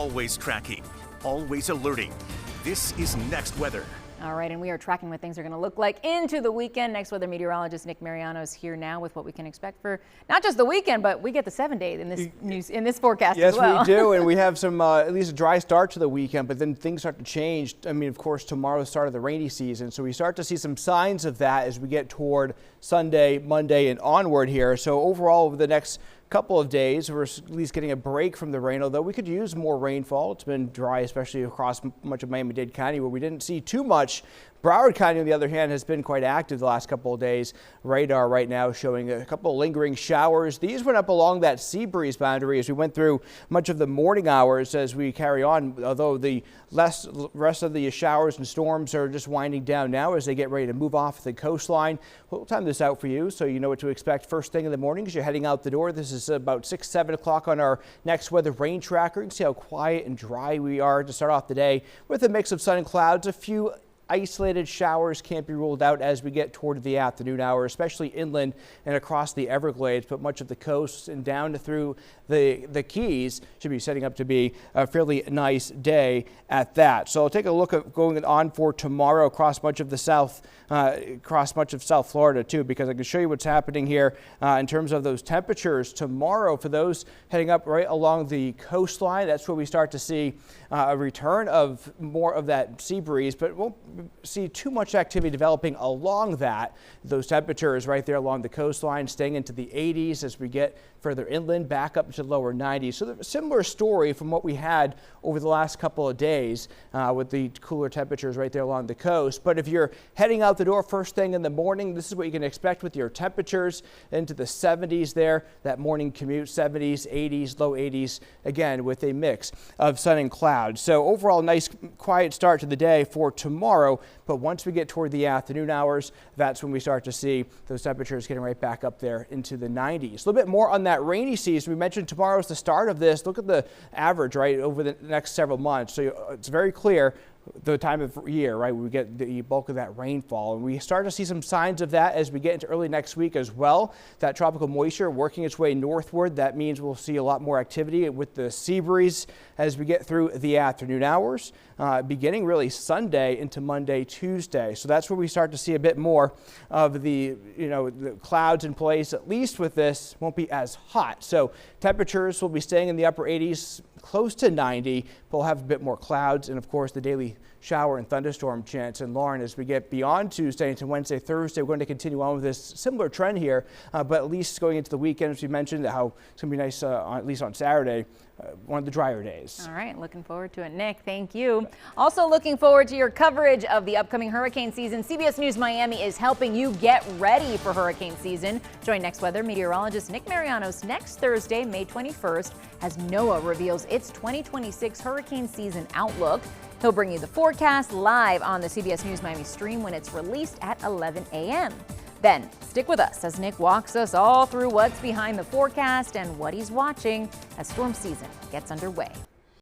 Always tracking, always alerting. This is Next Weather. All right, and we are tracking what things are going to look like into the weekend. Next weather meteorologist Nick Mariano is here now with what we can expect for not just the weekend, but we get the 7-day in this forecast as well. Yes, we do, and we have some at least a dry start to the weekend, but then things start to change. I mean, of course, tomorrow's the start of the rainy season, so we start to see some signs of that as we get toward Sunday, Monday, and onward here. So overall, over the next couple of days, we're at least getting a break from the rain, although we could use more rainfall. It's been dry, especially across much of Miami-Dade County, where we didn't see too much. Broward County, on the other hand, has been quite active the last couple of days. Radar right now showing a couple of lingering showers. These went up along that sea breeze boundary as we went through much of the morning hours as we carry on, although the rest of the showers and storms are just winding down now as they get ready to move off the coastline. We'll time this out for you so you know what to expect first thing in the morning as you're heading out the door. This is about 6, 7 o'clock on our Next Weather rain tracker. You can see how quiet and dry we are to start off the day with a mix of sun and clouds. A few isolated showers can't be ruled out as we get toward the afternoon hour, especially inland and across the Everglades, but much of the coast and down through the Keys should be setting up to be a fairly nice day at that. So I'll take a look at going on for tomorrow across much of the South Florida too, because I can show you what's happening here in terms of those temperatures tomorrow for those heading up right along the coastline. That's where we start to see a return of more of that sea breeze, but won't see too much activity developing along those temperatures right there along the coastline, staying into the 80s as we get further inland, back up to lower 90s. So a similar story from what we had over the last couple of days with the cooler temperatures right there along the coast. But if you're heading out the door first thing in the morning, this is what you can expect with your temperatures into the 70s there. That morning commute, 70s, 80s, low 80s, again with a mix of sun and clouds. So overall, nice quiet start to the day for tomorrow. But once we get toward the afternoon hours, that's when we start to see those temperatures getting right back up there into the 90s. A little bit more on that rainy season. We mentioned tomorrow's the start of this. Look at the average right over the next several months. So it's very clear the time of year, right, we get the bulk of that rainfall, and we start to see some signs of that as we get into early next week as well. That tropical moisture working its way northward, that means we'll see a lot more activity with the sea breeze as we get through the afternoon hours, beginning really Sunday into Monday, Tuesday. So that's where we start to see a bit more of the clouds in place. At least with this, won't be as hot. So temperatures will be staying in the upper 80s, close to 90, but we'll have a bit more clouds and of course the daily shower and thunderstorm chance. And Lauren, as we get beyond Tuesday into Wednesday, Thursday, we're going to continue on with this similar trend here, but at least going into the weekend, as we mentioned, how it's going to be nice, at least on Saturday, one of the drier days. All right, looking forward to it. Nick, thank you. Also looking forward to your coverage of the upcoming hurricane season. CBS News Miami is helping you get ready for hurricane season. Join Next Weather meteorologist Nick Marianos next Thursday, May 21st, as NOAA reveals its 2026 hurricane season outlook. He'll bring you the forecast live on the CBS News Miami stream when it's released at 11 a.m. Then stick with us as Nick walks us all through what's behind the forecast and what he's watching as storm season gets underway.